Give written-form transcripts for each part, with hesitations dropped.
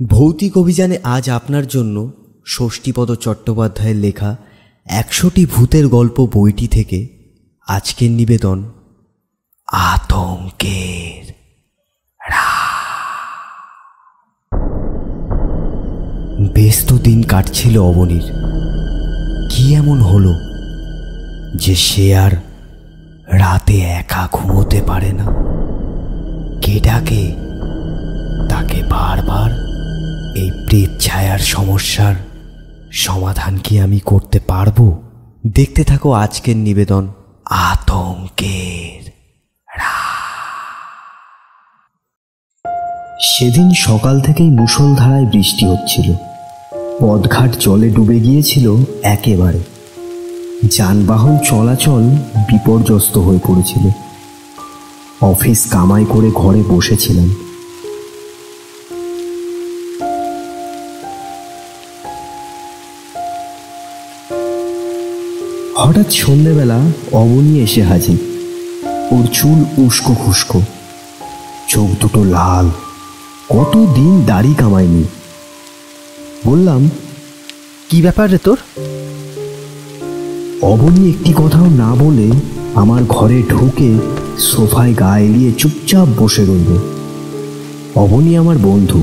ভৌতিক অভিযানে আজ আপনার জন্য ষষ্ঠীপদ চট্টোপাধ্যায়ের লেখা ১০০টি ভূতের গল্প বইটি থেকে আজকের নিবেদন আতঙ্কের ব্যস্ত দিন কাটছিল অবনীর। কি এমন হলো যে সে আর রাতে একা ঘুমোতে পারে না? কে ডাকে তাকে বারবার? এই প্রেত ছায়ার সমস্যার সমাধান কি আমি করতে পারবো? দেখতে থাকো আজকের নিবেদন আতঙ্কের। সেদিন সকাল থেকেই মুষলধারায় বৃষ্টি হচ্ছিল। পথঘাট জলে ডুবে গিয়েছিল একেবারে। যানবাহন চলাচল বিপর্যস্ত হয়ে পড়েছিল। অফিস কামাই করে ঘরে বসেছিলাম। হঠাৎ সন্ধ্যেবেলা অবনী এসে হাজির। ওর চুল উস্কো খুস্কো, চোখ দুটো লাল, কতদিন দাড়ি কামায়নি। বললাম, কি ব্যাপার রে তোর? অবনী একটি কথাও না বলে আমার ঘরে ঢুকে সোফায় গা এলিয়ে চুপচাপ বসে রইল। অবনী আমার বন্ধু।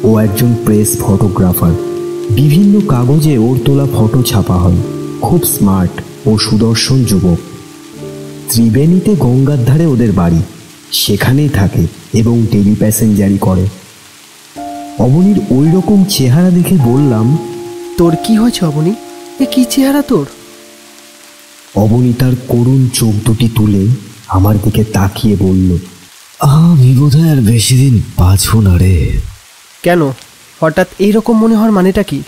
ও একজন প্রেস ফটোগ্রাফার। বিভিন্ন কাগজে ওর তোলা ফটো ছাপা হয়। খুব স্মার্ট ও সুদর্শন যুবক। ত্রিবেণীতে গঙ্গার ধারে ওদের বাড়ি, সেখানেই থাকে এবং ডেলি প্যাসেঞ্জারি করে। অবনীর ওই রকম চেহারা দেখে বললাম, তোর কি হয়েছে অবনী? এ কি চেহারা তোর? অবনী তার করুণ চোখ দুটি তুলে আমার দিকে তাকিয়ে বলল, আমি বোধহয় আর বেশি দিন বাঁচব না রে। কেন হঠাৎ এইরকম মনে হওয়ার মানেটা কি?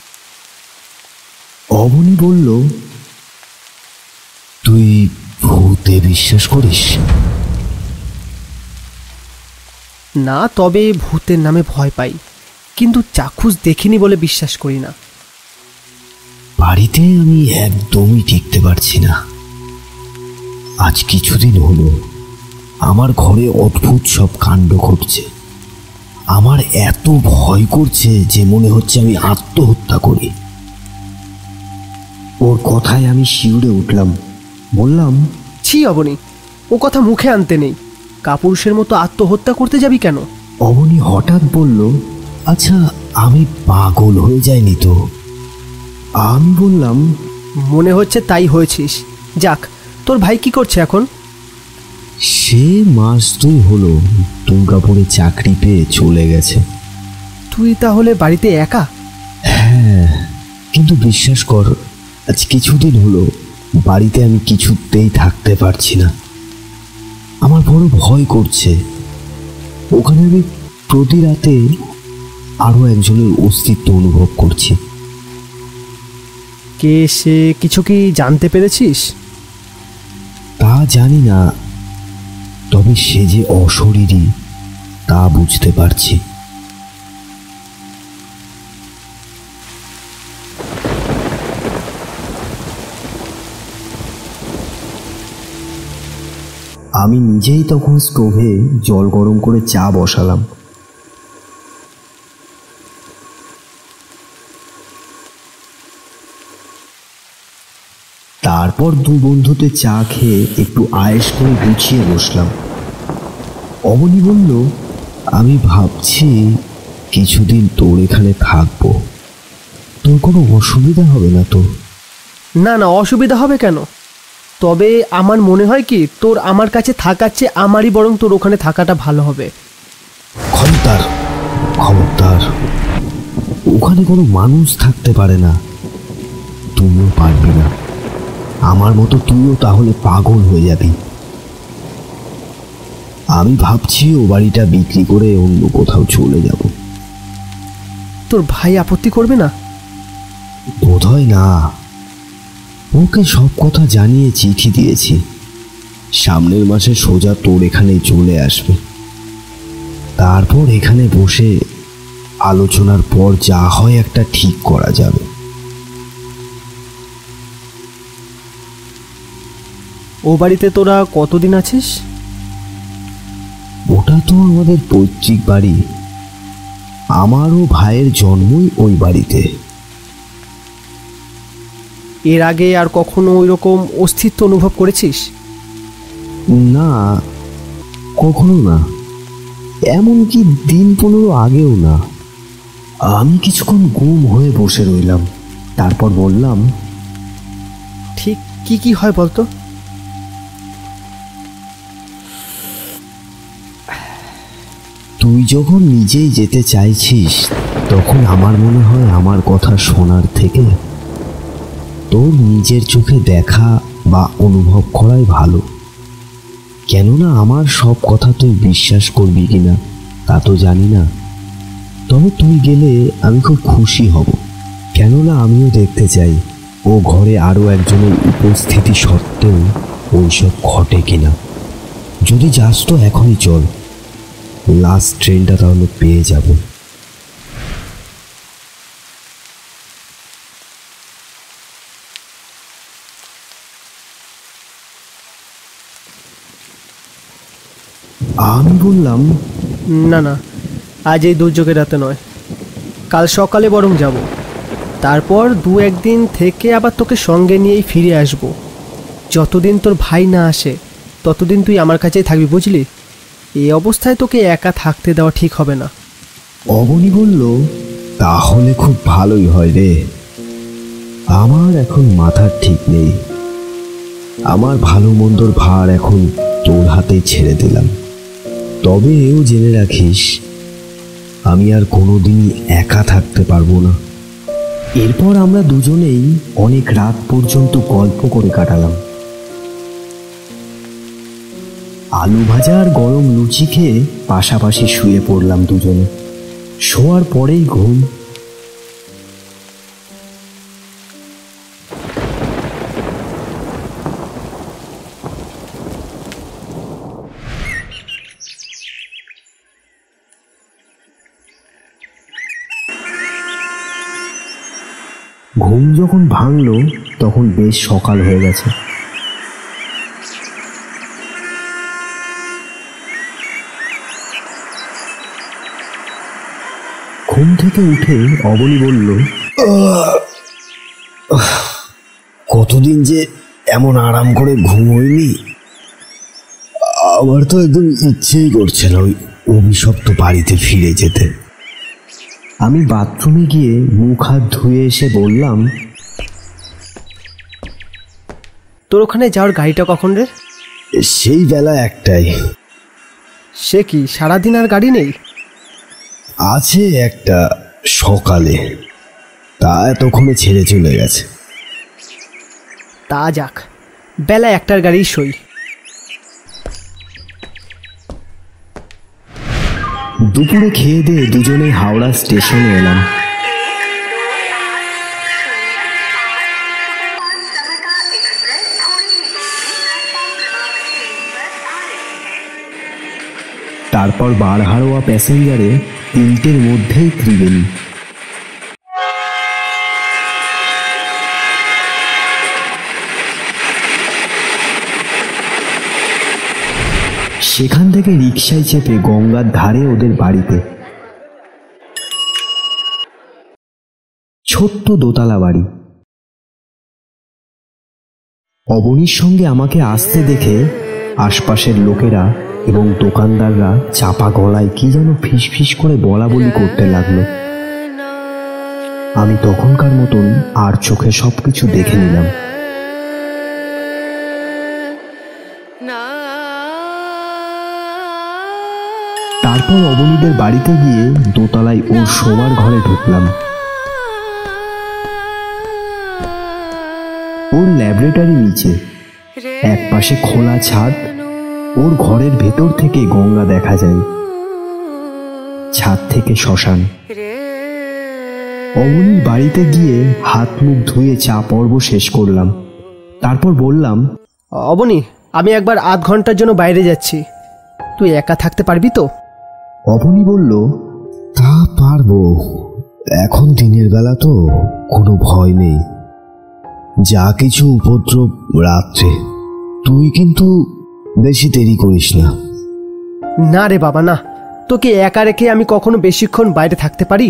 অবনী বলল, তুই ভূতে বিশ্বাস করিস? না, তবে ভূতের নামে ভয় পাই, কিন্তু চাক্ষুষ দেখিনি বলে বিশ্বাস করি না। বাড়িতে আমি একদমই টিকতে পারছি না। আজ কিছুদিন হলো আমার ঘরে অদ্ভুত সব কাণ্ড ঘটছে। আমার এত ভয় করছে যে মনে হচ্ছে আমি আত্মহত্যা করি। ওর কথায় আমি শিউরে উঠলাম। বললাম, ছি অবনী, ও কথা মুখে আনতে নেই। কাপুরুষের মতো আত্মহত্যা করতে যাবি কেন? অবনী হঠাৎ বলল, আচ্ছা আমি পাগল হয়ে যাইনি তো? আমি বললাম, মনে হচ্ছে তাই হয়েছিস। যাক, তোর ভাই কি করছে এখন? সে মাস 2 হলো দুর্গাপুরে চাকরি পেয়ে চলে গেছে। তুই তাহলে বাড়িতে একা? হ্যাঁ, কিন্তু বিশ্বাস কর, আজ কিছুদিন হলো বাড়িতে আমি কিছুতেই থাকতে পারছি না। আমার বড় ভয় করছে। ওখানে আমি প্রতি রাতে আরো একজনের অস্তিত্ব অনুভব করছি। কে সে, কিছু কি জানতে পেরেছিস? তা জানি না, তবে সে যে অশরীরী তা বুঝতে পারছি। আমি নিজেই তখন স্টোভে জল গরম করে চা বসালাম। তারপর দু বন্ধুতে চা খেয়ে একটু আয়েশ করে গুছিয়ে বসলাম। অবনী বলল, আমি ভাবছি কিছুদিন তোর এখানে থাকবো। তোর কোনো অসুবিধা হবে না তো? না না, অসুবিধা হবে কেন? তবে আমার মনে হয় কি, তোর আমার কাছে থাকার চেয়ে আমারই বরং তোর ওখানে থাকাটা ভালো হবে। খবরদার খবরদার, ওখানে কোনো মানুষ থাকতে পারে না। তুইও পারবি না। আমার মতো তুইও তাহলে পাগল হয়ে যাবি। আমি ভাবছি ও বাড়িটা বিক্রি করে অন্য কোথাও চলে যাব। তোর ভাই আপত্তি করবে না? বোধহয় না। ওকে সব কথা জানিয়ে চিঠি দিয়েছি। সামনের মাসে সোজা তোর এখানে চলে আসবে। তারপর এখানে বসে আলোচনার পর যা হয় একটা ঠিক করা যাবে। ও বাড়িতে তোরা কতদিন আছিস? ওটা তো আমাদের পৈতৃক বাড়ি। আমারও ভাইয়ের জন্মই ওই বাড়িতে। এর আগে আর কখনো ওই রকম অস্তিত্ব অনুভব করেছিস? না, কখনো না, এমনকি দিন 15 আগেও না। আমি কিছুক্ষণ গুম হয়ে বসে রইলাম, তারপর বললাম, ঠিক কি কি হয় বলতো? তুই যখন নিজেই যেতে চাইছিস তখন আমার মনে হয় আমার কথা শোনার থেকে তোর নিজের চোখে দেখা বা অনুভব করাই ভালো। কেননা আমার সব কথা তুই বিশ্বাস করবি কিনা তা তো জানি না, তবে তুই গেলে আমি খুব খুশি হব। কেননা আমিও দেখতে চাই ও ঘরে আরও একজনের উপস্থিতি সত্ত্বেও ওইসব ঘটে কিনা। যদি যাস তো এখনই চল, লাস্ট ট্রেনটা তাহলে পেয়ে যাব। আমি বললাম, না না, আজ এই দুর্যোগের রাতে নয়, কাল সকালে বরং যাব। তারপর 2-1 দিন থেকে আবার তোকে সঙ্গে নিয়েই ফিরে আসব। যতদিন তোর ভাই না আসে ততদিন তুই আমার কাছেই থাকবি, বুঝলি? এই অবস্থায় তোকে একা থাকতে দেওয়া ঠিক হবে না। অবনী বলল, তাহলে খুব ভালোই হয় রে। আমার এখন মাথার ঠিক নেই, আমার ভালো মন্দর ভার এখন তোর হাতেই ছেড়ে দিলাম। তবে এও জেনে রাখিস, আমি আর কোনোদিনই একা থাকতে পারবো না। এরপর আমরা দুজনেই অনেক রাত পর্যন্ত গল্প করে কাটালাম। আলু ভাজা আর গরম লুচি খেয়ে পাশাপাশি শুয়ে পড়লাম দুজনে। শোয়ার পরেই ঘুম। ঘুম যখন ভাঙল তখন বেশ সকাল হয়ে গেছে। ঘুম থেকে উঠে অবনী বলল, কতদিন যে এমন আরাম করে ঘুম হয়নি। আমার তো একদম ইচ্ছেই করছে না ওই অভিশপ্ত বাড়িতে ফিরে যেতে। আমি বাথরুমে গিয়ে মুখ হাত ধুয়ে এসে বললাম, তোর ওখানে যাওয়ার গাড়িটা কখন রে? সেই বেলা একটাই। সে কি সারাদিন আর গাড়ি নেই? আছে একটা সকালে, তা এতক্ষণে ছেড়ে চলে গেছে। তা যাক, বেলা 1টার গাড়ি সই। দুপুরে খেয়ে দিয়ে দুজনে হাওড়া স্টেশনে এলাম। তারপর বারহারোয়া প্যাসেঞ্জারে 3টের মধ্যেই ত্রিবেণী। সেখান থেকে রিকশায় চেপে গঙ্গার ধারে ওদের বাড়িতে। ছোট্ট দোতলা বাড়ি। অবনীর সঙ্গে আমাকে আসতে দেখে আশপাশের লোকেরা এবং দোকানদাররা চাপা গলায় কি যেন ফিসফিস করে বলা বলি করতে লাগলো। আমি তখনকার মতন আর চোখে সবকিছু দেখে নিলাম। তারপর অবনীদের বাড়িতে গিয়ে দোতলায় ওর শোবার ঘরে ঢুকলাম। ওর ল্যাবরেটরি নিচে, এক পাশে খোলা ছাদ। ওর ঘরের ভেতর থেকে গঙ্গা দেখা যায়, ছাদ থেকে শ্মশান। অবনীর বাড়িতে গিয়ে হাত মুখ ধুয়ে চা পর্ব শেষ করলাম। তারপর বললাম, অবনী, আমি একবার আধ ঘন্টার জন্য বাইরে যাচ্ছি, তুই একা থাকতে পারবি তো? অবনী বলল, তা পারবো, এখন দিনের বেলা তো কোনো ভয় নেই, যা কিছু উপদ্রব রাত্রে। তুই কিন্তু বেশি দেরি করিস না। না রে বাবা না, তোকে একা রেখে আমি কখনো বেশিক্ষণ বাইরে থাকতে পারি?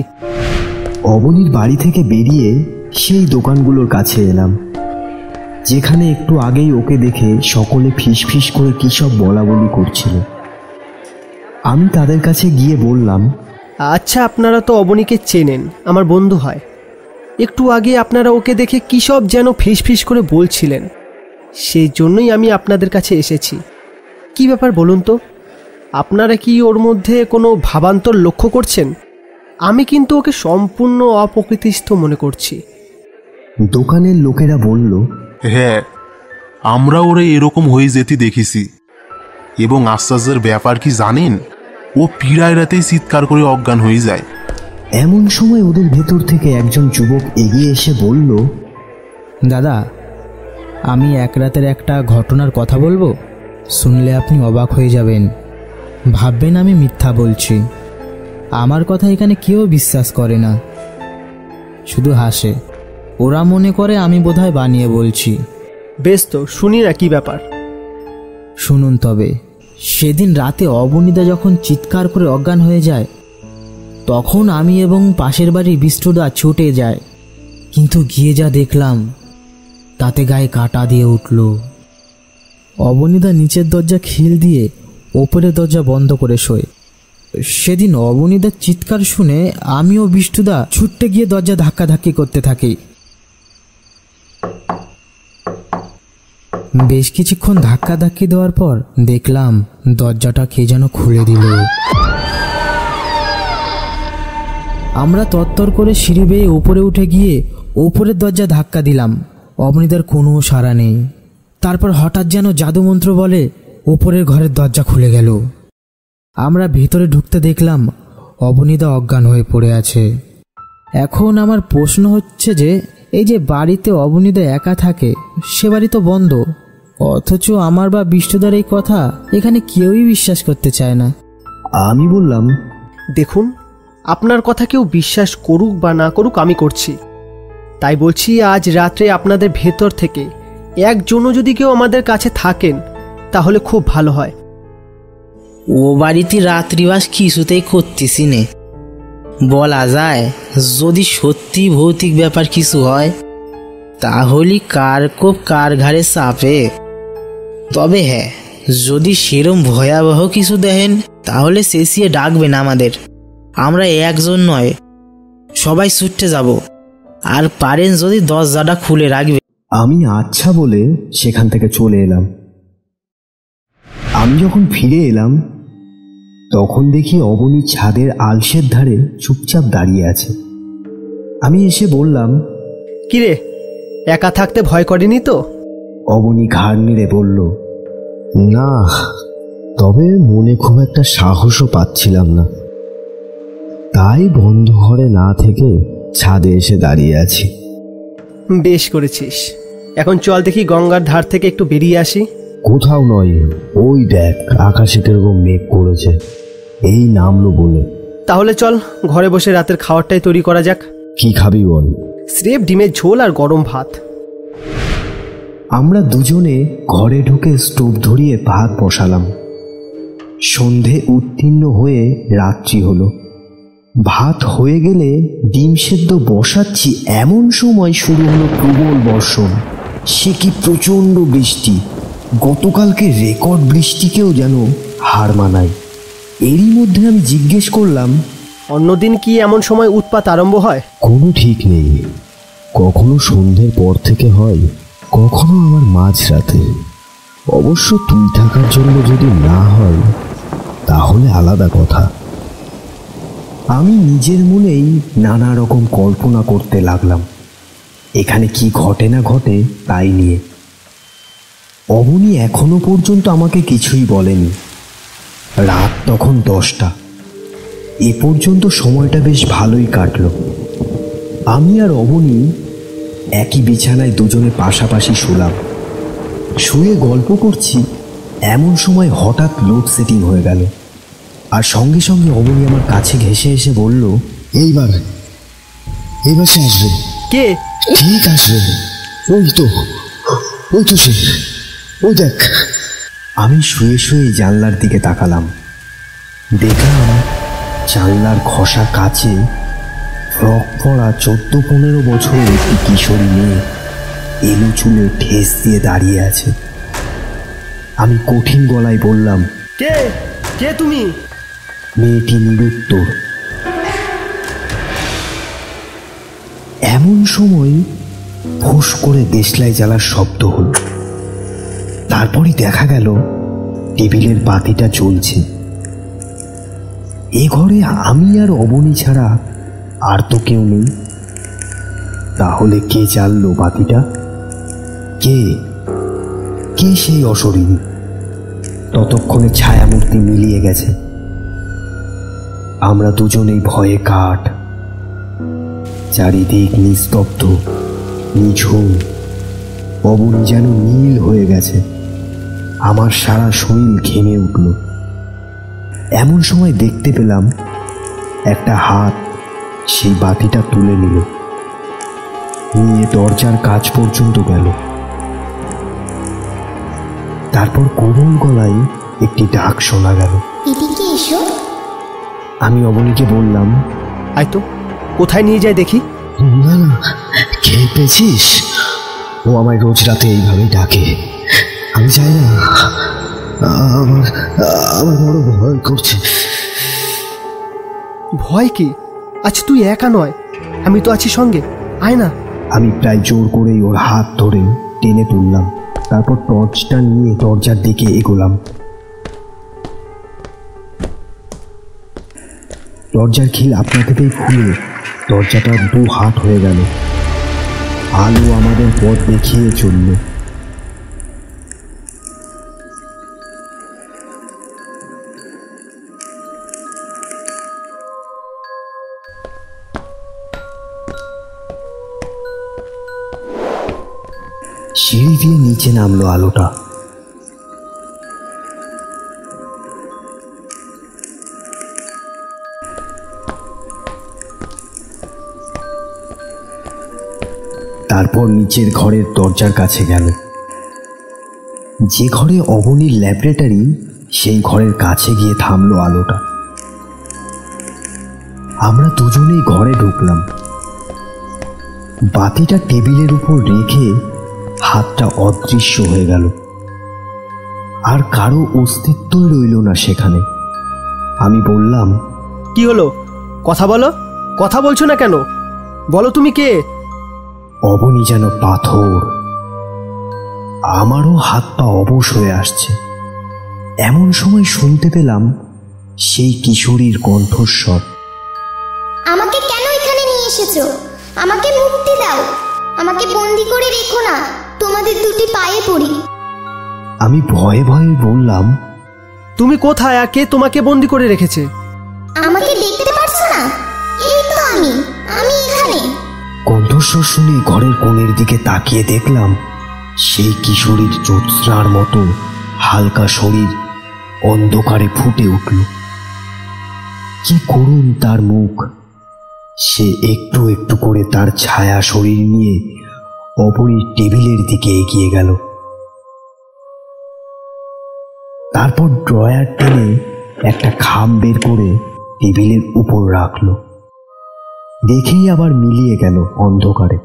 অবনীর বাড়ি থেকে বেরিয়ে সেই দোকানগুলোর কাছে এলাম, যেখানে একটু আগেই ওকে দেখে সকলে ফিস ফিস করে কী সব বলা বলি করছিল। আমি তাদের কাছে গিয়ে বললাম, আচ্ছা, আপনারা তো অবনীকে চেনেন, আমার বন্ধু হয়। একটু আগে আপনারা ওকে দেখে কী সব যেন ফিস ফিস করে বলছিলেন, সেই জন্যই আমি আপনাদের কাছে এসেছি। কি ব্যাপার বলুন তো? আপনারা কি ওর মধ্যে কোনো ভাবান্তর লক্ষ্য করছেন? আমি কিন্তু ওকে সম্পূর্ণ অপ্রকৃতিস্থ মনে করছি। দোকানের লোকেরা বলল, হ্যাঁ, আমরা ওরা এরকম হয়ে যেতে দেখেছি। এবং আশ্চর্যের ব্যাপার কি জানেন, ও পীড়ায় রাতেই চিৎকার করে অজ্ঞান হয়ে যায়। এমন সময় ওদের ভেতর থেকে একজন যুবক এগিয়ে এসে বলল, দাদা, আমি এক রাতের একটা ঘটনার কথা বলবো, শুনলে আপনি অবাক হয়ে যাবেন। ভাববেন আমি মিথ্যা বলছি। আমার কথা এখানে কেউ বিশ্বাস করে না, শুধু হাসে। ওরা মনে করে আমি বোধহয় বানিয়ে বলছি। বেশ, তো শুনি না কি ব্যাপার। শুনুন তবে। সেদিন রাতে অবনীদা যখন চিৎকার করে অজ্ঞান হয়ে যায়, তখন আমি এবং পাশের বাড়ির বিষ্ণুদা ছুটে যায়। কিন্তু গিয়ে যা দেখলাম, তাতে গায়ে কাঁটা দিয়ে উঠল। অবনীদা নিচের দরজা খিল দিয়ে ওপরের দরজা বন্ধ করে শোয়। সেদিন অবনীদার চিৎকার শুনে আমি ও বিষ্ণুদা ছুটতে গিয়ে দরজা ধাক্কাধাক্কি করতে থাকি। বেশ কিছুক্ষণ ধাক্কাধাক্কি দেওয়ার পর দেখলাম দরজাটা কে যেন খুলে দিল। আমরা তত্তর করে সিঁড়ি বেয়ে উপরে উঠে গিয়ে ওপরের দরজা ধাক্কা দিলাম। অবনীদার কোনো সাড়া নেই। তারপর হঠাৎ যেন জাদুমন্ত্র বলে ওপরের ঘরের দরজা খুলে গেল। আমরা ভেতরে ঢুকতে দেখলাম অবনীদা অজ্ঞান হয়ে পড়ে আছে। এখন আমার প্রশ্ন হচ্ছে যে, এই যে বাড়িতে অবনীদা একা থাকে, সে বাড়ি তো বন্ধ, অথচ আমার বা বিষ্ণুদার এই কথা এখানে কেউই বিশ্বাস করতে চায় না। আমি বললাম, দেখুন, আপনার কথা কেউ বিশ্বাস করুক বা না করুক, আমি করছি। তাই বলছি, আজ রাত্রে আপনাদের ভেতর থেকে একজনও যদি কেউ আমাদের কাছে থাকেন, তাহলে খুব ভালো হয়। ও বাড়িতে রাত্রিবাস কিছুতেই করতেছি নে। বলা যায়, যদি সত্যি ভৌতিক ব্যাপার কিছু হয়, তাহলে কার কোপ কার ঘাড়ে চাপে। তবে হ্যাঁ, যদি সেরম ভয়াবহ কিছু দেখেন, তাহলে চেঁচিয়ে ডাকবেন আমাদের। আমরা একজন নয়, সবাই ছুটে যাব। আর পারেন যদি দরজাটা খুলে রাখবে। আমি আচ্ছা বলে সেখান থেকে চলে এলাম। আমি যখন ফিরে এলাম, তখন দেখি অবনী ছাদের আলসের ধারে চুপচাপ দাঁড়িয়ে আছে। আমি এসে বললাম, কিরে, একা থাকতে ভয় করেনি তো? অবনী ঘাড় নেড়ে বলল, না, তবে মনে খুব একটা সাহসও পাচ্ছিলাম না, তাই বন্ধ ঘরে না থেকে ছাদে এসে দাঁড়িয়ে আছি। বেশ করেছিস। এখন চল দেখি গঙ্গার ধার থেকে একটু বেরিয়ে আসি। কোথাও নয়, ওই দেখ আকাশে কিরকম মেঘ করেছে, এই নামলো বলে। তাহলে চল, ঘরে বসে রাতের খাবারটাই তৈরি করা যাক। কি খাবি বল? স্রেফ ডিমের ঝোল আর গরম ভাত। আমরা দুজনে ঘরে ঢুকে স্টোভ ধরিয়ে ভাত বসালাম। সন্ধে উত্তীর্ণ হয়ে রাত্রি হলো। ভাত হয়ে গেলে ডিম সেদ্ধ বসাচ্ছি, এমন সময় শুরু হলো প্রবল বর্ষণ। সে কি প্রচণ্ড বৃষ্টি! গতকালকে রেকর্ড বৃষ্টিকেও যেন হার মানায়। এরই মধ্যে আমি জিজ্ঞেস করলাম, অন্যদিন কি এমন সময় উৎপাত আরম্ভ হয়? কোনো ঠিক নেই, কখনো সন্ধ্যের পর থেকে হয়, কখনো আবার মাঝরাতে। অবশ্য তুই থাকার জন্য যদি না হয়, তাহলে আলাদা কথা। আমি নিজের মনেই নানা রকম কল্পনা করতে লাগলাম, এখানে কি ঘটে না ঘটে তাই নিয়ে। অবনী এখনো পর্যন্ত আমাকে কিছুই বলেনি। রাত তখন 10টা। এ পর্যন্ত সময়টা বেশ ভালোই কাটল। আমি আর অবনী একই বিছানায় দুজনে পাশাপাশি শুলাম। শুয়ে গল্প করছি, এমন সময় হঠাৎ লোডশেডিং হয়ে গেল। আর সঙ্গে সঙ্গে অবনী আমার কাছে ঘেঁষে এসে বলল, এইবার সে আসবে। কে? ঠিক আসবে, ওই তো সে, ওই দেখ। আমি শুয়ে শুয়ে জানলার দিকে তাকালাম। দেখলাম জানলার ঘষা কাচে ফ্রক পরা 14-15 বছরের একটি কিশোরী মেয়ে এলো চুলে ঠেস দিয়ে দাঁড়িয়ে আছে। আমি কঠিন গলায় বললাম, কে কে তুমি? মেয়েটি নিরুত্তর। এমন সময় ফোঁস করে দেশলাই জ্বালার শব্দ হল। তারপরই দেখা গেল টেবিলের বাতিটা জ্বলছে। এ ঘরে আমি আর অবনী ছাড়া আর তো কেউ নেই। তাহলে কে জ্বাললো বাতিটা? কে কে সেই অশরীরী? ততক্ষণে ছায়ামূর্তি মিলিয়ে গেছে। আমরা দুজনেই ভয়ে কাঠ। চারিদিক নিস্তব্ধ, নিঝুম। অবনী যেন নীল হয়ে গেছে। আমার সারা শরীর ঘেমে উঠল। এমন সময় দেখতে পেলাম একটা হাত সেই বাতিটা তুলে নিয়ে দরজার কাছ পর্যন্ত গেল। তারপর কোমল গলায় একটি ডাক শোনা গেল, এদিকে এসো। আমি অবনীকে বললাম, আয় তো, কোথায় নিয়ে যায় দেখি। না না, খেয়ে পেয়েছিস? ও আমায় রোজ রাতে এইভাবেই ডাকে। আমি চাই না, আমার বড় ভয় করছে। ভয় কি? আচ্ছা তুই একা নয়, আমি তো আছি সঙ্গে, আয় না। আমি প্রায় জোর করেই ওর হাত ধরে টেনে তুললাম। তারপর টর্চটা নিয়ে দরজার দিকে এগোলাম। দরজার খিল আপনা থেকেই খুলে দরজাটা 2 হাত হয়ে গেল। আলো আমাদের পথ দেখিয়ে চলল। সিঁড়ি দিয়ে নিচে নামলো আলোটা। তারপর নিচের ঘরের দরজার কাছে গেল। যে ঘরে অবনীর ল্যাবরেটরি, সেই ঘরের কাছে গিয়ে থামলো আলোটা। আমরা দুজনেই ঘরে ঢুকলাম। বাতিটা টেবিলের উপর রেখে হাতটা অদৃশ্য হয়ে গেল। আর কারো অস্তিত্বই রইল না সেখানে। আমি বললাম, কি হলো? কথা বলো, কথা বলছো না কেন? বলো তুমি কে? অবনী যেন পাথর। আমারও হাত পা অবশ হয়ে আসছে। এমন সময় শুনতে পেলাম সেই কিশোরীর কণ্ঠস্বর, আমাকে কেন এখানে নিয়ে এসেছো? আমাকে মুক্তি দাও, আমাকে বন্দি করে রেখো না, তোমাদের দুটি পায়ে পড়ি। আমি ভয়ে ভয়ে বললাম, তুমি কোথায় আর কে তোমাকে বন্দি করে রেখেছে? আমাকে দেখতে পারছো না? এই তো আমি এখানে। কণ্ঠস্বর শুনে ঘরের কোণের দিকে তাকিয়ে দেখলাম সেই কিশোরীর জ্যোৎস্নার মতো হালকা শরীর অন্ধকারে ফুটে উঠল। কি করুণ তার মুখ। সে একটু একটু করে তার ছায়া শরীর নিয়ে অবনীর টেবিলের দিকে এগিয়ে গেল। তারপর ড্রয়ার টেনে একটা খাম বের করে টেবিলের উপর রাখলো। দেখেই আবার মিলিয়ে গেল অন্ধকারে।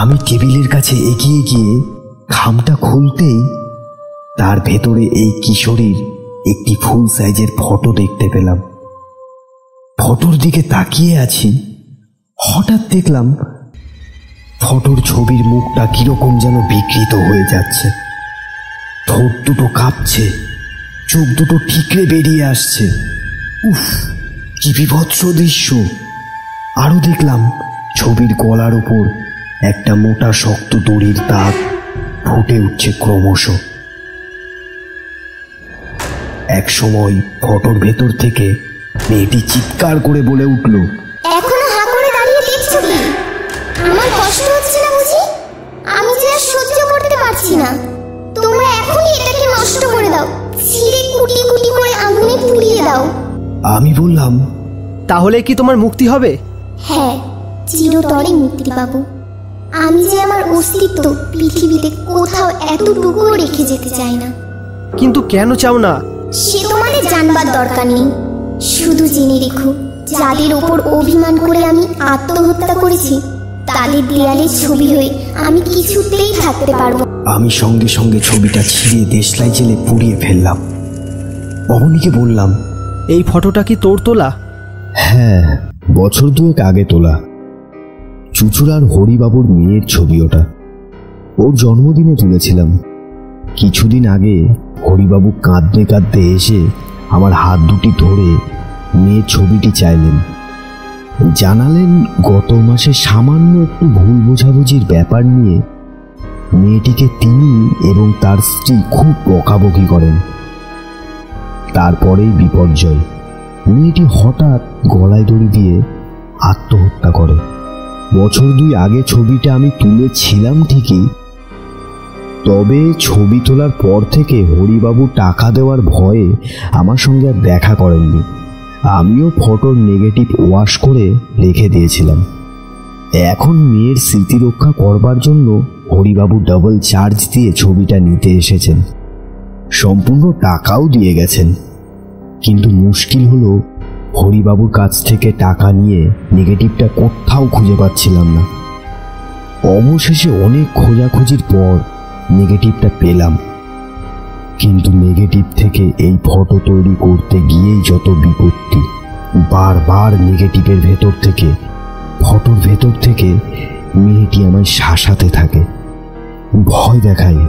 আমি টেবিলের কাছে এগিয়ে গিয়ে খামটা খুলতেই তার ভেতরে এই কিশোরীর একটি ফুল সাইজের ফটো দেখতে পেলাম। ফটোর দিকে তাকিয়ে আছি, হঠাৎ দেখলাম ফটোর ছবির মুখটা কিরকম যেন বিকৃত হয়ে যাচ্ছে। ঠোঁট দুটো কাঁপছে, চোখ দুটো ঠিকরে বেরিয়ে আসছে। উফ, কি বিভৎস দৃশ্য! আরো দেখলাম ছবির গলার উপর একটা মোটা শক্ত দড়ির দাগ ফুটে উঠছে ক্রমশ। এক সময় ফটোর ভেতর থেকে মেয়েটি চিৎকার করে বলে উঠল, এখনো হা করে দাঁড়িয়ে দেখছো কি? আমার কষ্ট হচ্ছে না বুঝি? আমি যে আর সহ্য করতে পারছি না। তোমরা এখনই এটাকে নষ্ট করে দাও, ছিঁড়ে কুটি কুটি করে আগুনে পুড়িয়ে দাও। আমি বললাম, তাহলে কি তোমার মুক্তি হবে? হ্যাঁ, চিরতরে মুক্তি পাবো। আমি যে আমার অস্তিত্ব পৃথিবীতে কোথাও এতটুকুও রেখে যেতে চাই না। কিন্তু কেন চাও না? সে তোমাদের জানবার দরকার নেই। শুধু জেনে রেখো, যাদের ওপর অভিমান করে আমি আত্মহত্যা করেছি তাদের দেয়ালের ছবি হয়ে আমি কিছুতেই থাকতে পারবো। আমি সঙ্গে সঙ্গে ছবিটা ছিঁড়ে দেশলাই জেলে পুড়িয়ে ফেললাম। অবনীকে বললাম, এই ফটোটা কি তোর তোলা? হ্যাঁ, বছর দুয়েক আগে তোলা। চুচুড়ার হরিবাবুর মেয়ের ছবি ওটা। ওর জন্মদিনে তুলেছিলাম। কিছুদিন আগে হরিবাবু কাঁদতে কাঁদতে এসে আমার হাত দুটি ধরে মেয়ের ছবিটি চাইলেন। জানালেন গত মাসে সামান্য একটু ভুল বোঝাবুঝির ব্যাপার নিয়ে মেয়েটিকে তিনি এবং তার স্ত্রী খুব বকাবকি করেন। তারপরেই বিপর্যয়। মেয়েটি হঠাৎ গলায় দড়ি দিয়ে আত্মহত্যা করে। বছর দুই আগে ছবিটা আমি তুলেছিলাম ঠিকই, তবে ছবি তোলার পর থেকে হরিবাবু টাকা দেওয়ার ভয়ে আমার সঙ্গে আর দেখা করেননি। আমিও ফটোর নেগেটিভ ওয়াশ করে রেখে দিয়েছিলাম। এখন মেয়ের স্মৃতি রক্ষা করবার জন্য হরিবাবু ডাবল চার্জ দিয়ে ছবিটা নিতে এসেছেন। সম্পূর্ণ টাকাও দিয়ে গেছেন। কিন্তু মুশকিল হলো, হরিবাবুর কাছ থেকে টাকা নিয়ে নেগেটিভটা কোথাও খুঁজে পাচ্ছিলাম না। অবশেষে অনেক খোঁজাখুঁজির পর নেগেটিভটা পেলাম। কিন্তু নেগেটিভ থেকে এই ফটো তৈরি করতে গিয়েই যত বিপত্তি। বারবার নেগেটিভের ভেতর থেকে, ফটোর ভেতর থেকে মেয়েটি আমায় শাসাতে থাকে, ভয় দেখায়।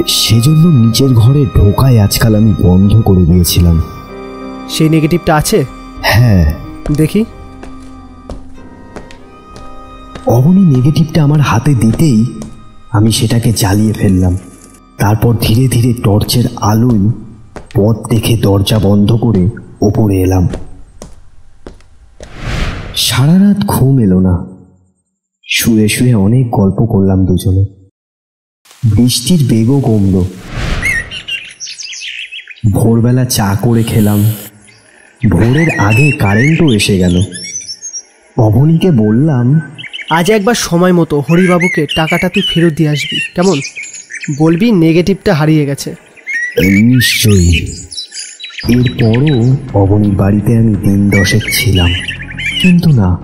সেজন্য নিচের ঘরে ঢোকাই আজকাল আমি বন্ধ করে দিয়েছিলাম। সেই নেগেটিভটা আছে? হ্যাঁ, দেখি। অবনী নেগেটিভটা আমার হাতে দিতেই আমি সেটাকে জ্বালিয়ে ফেললাম। তারপর ধীরে ধীরে টর্চের আলোয় পথ দেখে দরজা বন্ধ করে ওপরে এলাম। সারা রাত ঘুম এলো না। শুয়ে শুয়ে অনেক গল্প করলাম দুজনে। বৃষ্টির বেগও কমল। ভোরবেলা চা করে খেলাম। ভোরের আগে কারেন্টও এসে গেল। অবনীকে বললাম, আজ একবার সময় মতো হরিবাবুকে টাকাটা তুই ফেরত দিয়ে আসবি, কেমন? বলবি নেগেটিভটা হারিয়ে গেছে। নিশ্চয়ই। এরপরও অবনীর বাড়িতে আমি দিন 10 ছিলাম, কিন্তু না,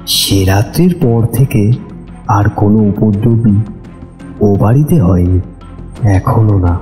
সে রাত্রির পর থেকে আর কোনো উপদ্রবী ও বাড়িতে হয়নি, এখনো না।